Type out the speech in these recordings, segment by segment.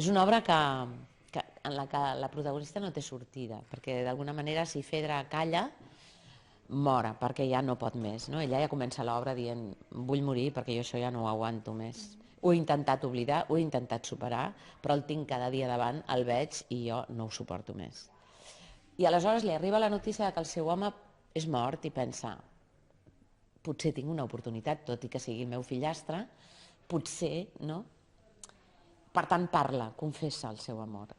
És una obra en la que la protagonista no té sortida, perquè d'alguna manera si Fedra calla, mora, perquè ja no pot més. No? Ella ja comença l'obra dient vull morir perquè jo això ja no ho aguanto més. Ho he intentat oblidar, ho he intentat superar, però el tinc cada dia davant, el veig i jo no ho suporto més. I aleshores li arriba la notícia que el seu home és mort i pensa potser tinc una oportunitat, tot i que sigui el meu fillastre, potser, no? Per tant, parla, confessa el seu amor.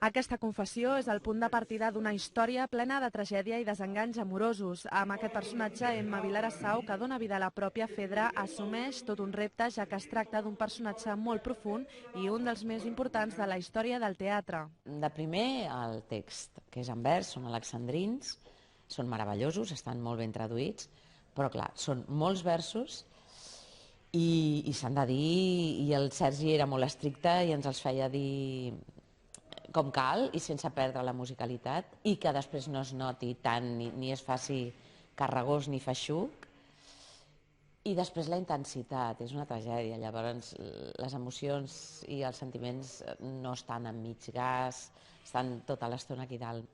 Aquesta confessió és el punt de partida d'una història plena de tragèdia i desenganys amorosos. Amb aquest personatge, Emma Vilarassau, que dona vida a la pròpia Fedra, assumeix tot un repte, ja que es tracta d'un personatge molt profund i un dels més importants de la història del teatre. De primer, el text, que és en vers, són alexandrins, són meravellosos, estan molt ben traduïts, però clar, són molts versos i s'han de dir, i el Sergi era molt estricte i ens els feia dir com cal i sense perdre la musicalitat i que després no es noti tant ni es faci carregós ni feixuc. I després la intensitat, és una tragèdia, llavors les emocions i els sentiments no estan en mig gas, estan tota l'estona aquí dalt.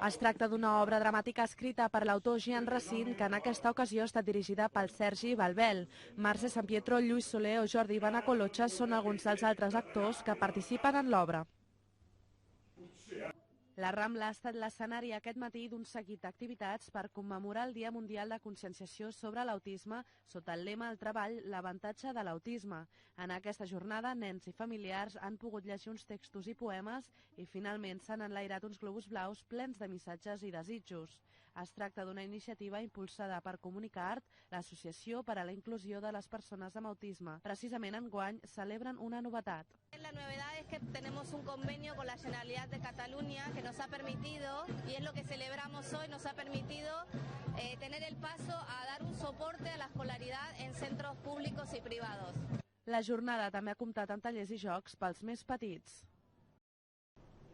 Es tracta d'una obra dramàtica escrita per l'autor Jean Racine, que en aquesta ocasió ha estat dirigida pel Sergi Balbel. Mercè Sampietro, Lluís Soler o Jordi Banacolocha són alguns dels altres actors que participen en l'obra. La Rambla ha estat l'escenari aquest matí d'un seguit d'activitats per commemorar el Dia Mundial de Conscienciació sobre l'Autisme sota el lema El treball, l'avantatge de l'autisme. En aquesta jornada, nens i familiars han pogut llegir uns textos i poemes i finalment s'han enlairat uns globus blaus plens de missatges i desitjos. Es tracta d'una iniciativa impulsada per Comunicart, l'Associació per a la Inclusió de les Persones amb Autisme. Precisament enguany celebren una novetat. La novedad es que tenemos un convenio con la Generalitat de Cataluña que nos ha permitido, y es lo que celebramos hoy, nos ha permitido tener el paso a dar un soporte a la escolaridad en centros públicos y privados. La jornada també ha comptat amb tallers i jocs pels més petits.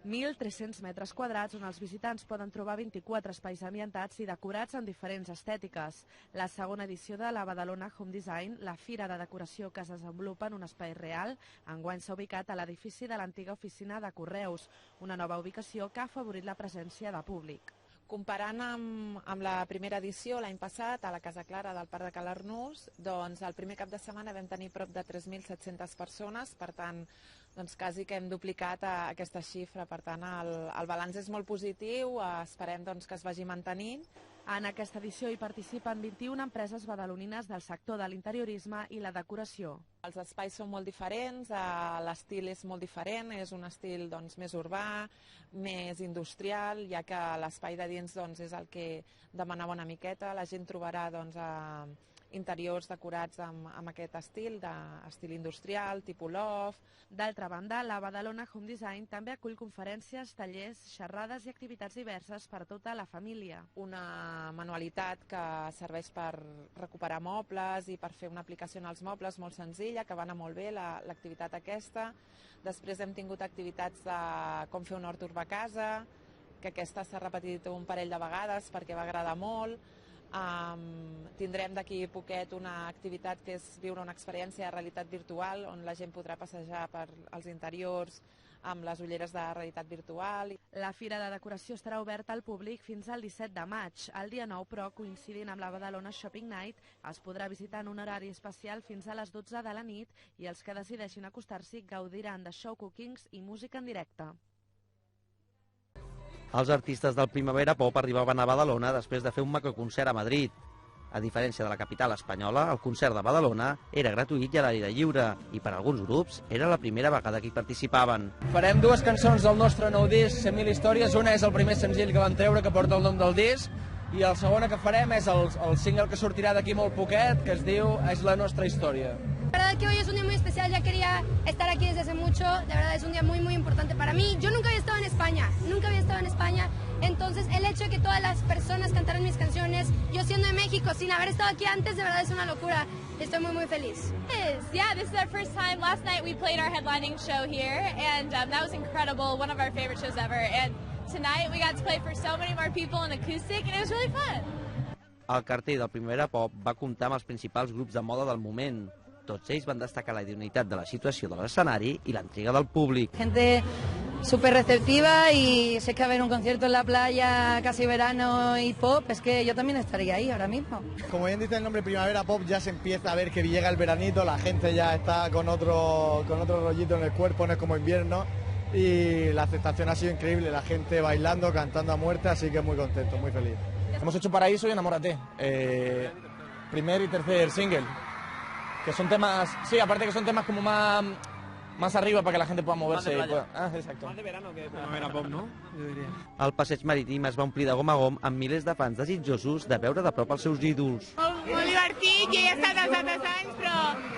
1.300 metres quadrats on els visitants poden trobar 24 espais ambientats i decorats en diferents estètiques. La segona edició de la Badalona Home Design, la fira de decoració que es desenvolupa en un espai real, enguany s'ha ubicat a l'edifici de l'antiga oficina de Correus, una nova ubicació que ha afavorit la presència de públic. Comparant amb la primera edició l'any passat a la Casa Clara del Parc de Calarnús, doncs el primer cap de setmana vam tenir prop de 3.700 persones, per tant, doncs quasi que hem duplicat aquesta xifra, per tant el balanç és molt positiu, esperem doncs que es vagi mantenint. En aquesta edició hi participen 21 empreses badalonines del sector de l'interiorisme i la decoració. Els espais són molt diferents, l'estil és molt diferent, és un estil doncs, més urbà, més industrial, ja que l'espai de dins doncs, és el que demanava una miqueta. La gent trobarà doncs, interiors decorats amb aquest estil, d'estil industrial, tipus loft. D'altra banda, la Badalona Home Design també acull conferències, tallers, xerrades i activitats diverses per tota la família. Una manualitat que serveix per recuperar mobles i per fer una aplicació en els mobles molt senzilla, que va anar molt bé l'activitat aquesta. Després hem tingut activitats de com fer un hort urbà a casa, que aquesta s'ha repetit un parell de vegades perquè va agradar molt. Tindrem d'aquí poquet una activitat que és viure una experiència de realitat virtual on la gent podrà passejar per els interiors amb les ulleres de realitat virtual. La fira de decoració estarà oberta al públic fins al 17 de maig. El dia 9, però, coincidint amb la Badalona Shopping Night, es podrà visitar en un horari especial fins a les 12 de la nit i els que decideixin acostar-s'hi gaudiran de show cookings i música en directe. Els artistes del Primavera Pop arribaven a Badalona després de fer un macroconcert a Madrid. A diferència de la capital espanyola, el concert de Badalona era gratuït i a l'aire lliure, i per a alguns grups era la primera vegada que hi participaven. Farem dues cançons del nostre nou disc, 100.000 històries. Una és el primer senzill que vam treure, que porta el nom del disc, i el segona que farem és el single que sortirà d'aquí molt poquet, que es diu És la nostra història. La verdad que hoy es un día muy especial, ya quería estar aquí desde hace mucho, de verdad es un día muy muy importante para mí. Yo nunca había estado en España, entonces el hecho de que todas las personas cantaran mis canciones, yo siendo de México, sin haber estado aquí antes, de verdad es una locura. Estoy muy muy feliz. Yeah, this is our first time. Last night we played our headlining show here, and that was incredible, one of our favorite shows ever. And tonight we got to play for so many more people in acoustic, and it was really fun. El cartell del Primavera Pop va comptar amb els principals grups de moda del moment. Tots ells van destacar la idoneïtat de la situació de l'escenari i l'intriga del públic. Gente súper receptiva y si es que haber un concierto en la playa, casi verano y pop, es que yo también estaría ahí ahora mismo. Como bien dice el nombre Primavera Pop, ya se empieza a ver que llega el veranito, la gente ya está con otro rollito en el cuerpo, no es como invierno, y la aceptación ha sido increíble, la gente bailando, cantando a muerte, así que muy contento, muy feliz. Hemos hecho Paraíso y Enamórate, primer y tercer single, que son temas, sí, aparte que son temas como más arriba para que la gente pueda moverse. Exacto. Más de verano que Primavera Pop, no? Jo diria. El passeig marítim es va omplir de gom a gom amb milers de fans desitjosos de veure de prop els seus ídols. Molt divertit, jo hi he estat els altres anys, però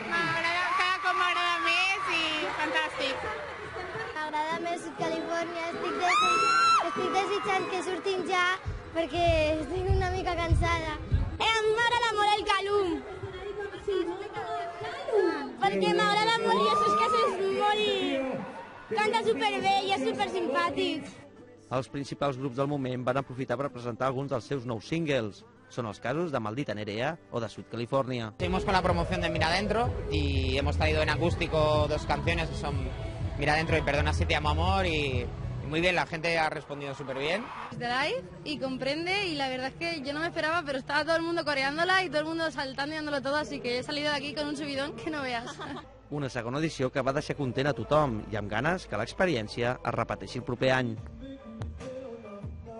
cada cop m'agrada més i fantàstic. M'agrada més Califòrnia, estic desitjant que surtin ja perquè estic una mica cansada. A mi m'agrada molt el Calum. Perquè m'agrada molt i això és que és molt... Canta superbé i és supersimpàtic. Els principals grups del moment van aprofitar per presentar alguns dels seus nous singles. Són els casos de Maldita Nerea o de Sweet California. Seguimos con la promoción de Mira Adentro y hemos traído en acústico 2 canciones que son Mira Adentro y Perdona si te amo amor y muy bien, la gente ha respondido súper bien. De live y comprende y la verdad es que yo no me esperaba, pero estaba todo el mundo coreándola y todo el mundo saltando y dándolo todo, así que he salido de aquí con un subidón que no veas. Una segona edició que va deixar content a tothom i amb ganes que l'experiència es repeteixi el proper any.